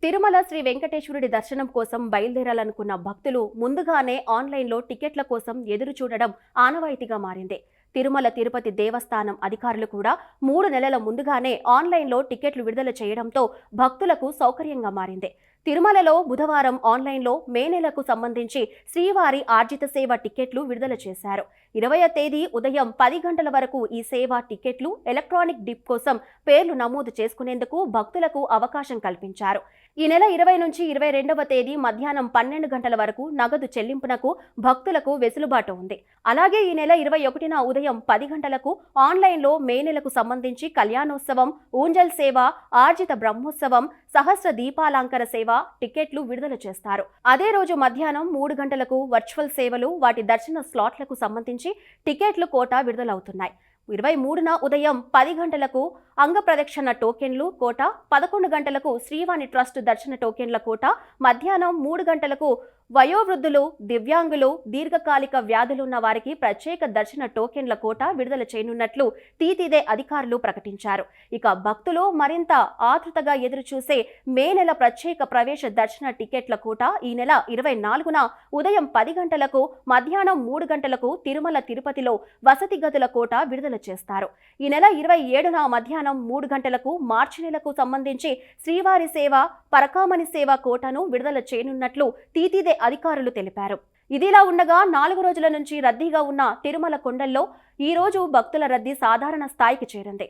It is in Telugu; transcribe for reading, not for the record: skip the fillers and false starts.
తిరుమల శ్రీ వెంకటేశ్వరుడి దర్శనం కోసం బయలుదేరాలనుకున్న భక్తులు ముందుగానే ఆన్లైన్లో టికెట్ల కోసం ఎదురు చూడడం ఆనవాయితీగా మారింది. తిరుమల తిరుపతి దేవస్థానం అధికారులు కూడా 3 నెలల ముందుగానే ఆన్లైన్లో టికెట్లు విడుదల చేయడంతో భక్తులకు సౌకర్యంగా మారింది. తిరుమలలో బుధవారం ఆన్లైన్లో మే నెలకు సంబంధించి శ్రీవారి ఆర్జిత సేవ టికెట్లు విడుదల చేశారు. 20వ తేదీ ఉదయం 10 గంటల వరకు ఈ సేవ టికెట్లు ఎలక్ట్రానిక్ డిప్ కోసం పేర్లు నమోదు చేసుకునేందుకు భక్తులకు అవకాశం కల్పించారు. ఈ నెల 20 నుంచి 22వ తేదీ మధ్యాహ్నం 12 గంటల వరకు నగదు చెల్లింపునకు భక్తులకు వెసులుబాటు ఉంది. అలాగే ఈ నెల 21న ఉదయం 10 గంటలకు ఆన్లైన్లో మే నెలకు సంబంధించి కళ్యాణోత్సవం, ఊంజల్ సేవ, ఆర్జిత బ్రహ్మోత్సవం, సహస్ర దీపాలంకర సేవ టికెట్లు విడుదల చేస్తారు. అదే రోజు మధ్యాహ్నం 3 గంటలకు వర్చువల్ సేవలు, వాటి దర్శన స్లాట్లకు సంబంధించి టికెట్లు కోటా విడుదలవుతున్నాయి. 23న ఉదయం 10 గంటలకు అంగప్రదక్షిణ టోకెన్లు కోట, 11 గంటలకు శ్రీవాణి ట్రస్ట్ దర్శన టోకెన్ల కోట, మధ్యాహ్నం 3 గంటలకు వయోవృద్ధులు, దివ్యాంగులు, దీర్ఘకాలిక వ్యాధులున్న వారికి ప్రత్యేక దర్శన టోకెన్ల కోట విడుదల చేయనున్నట్లు టీటీదే అధికారులు ప్రకటించారు. ఇక భక్తులు మరింత ఆతృతగా ఎదురుచూసే మే నెల ప్రత్యేక ప్రవేశ దర్శన టికెట్ల కోట ఈ నెల 24న ఉదయం 10 గంటలకు, మధ్యాహ్నం 3 గంటలకు తిరుమల తిరుపతిలో వసతి గదుల కోట విడుదల చేస్తారు. ఈ నెల 27న మధ్యాహ్నం 3 గంటలకు మార్చి నెలకు సంబంధించి శ్రీవారి సేవ, పరకామణి సేవ కోటను విడుదల చేయనున్నట్లు టీటీదే అధికారులు తెలిపారు. ఇదిలా ఉండగా 4 రోజుల నుంచి రద్దీగా ఉన్న తిరుమల కొండల్లో ఈ రోజు భక్తుల రద్దీ సాధారణ స్థాయికి చేరింది.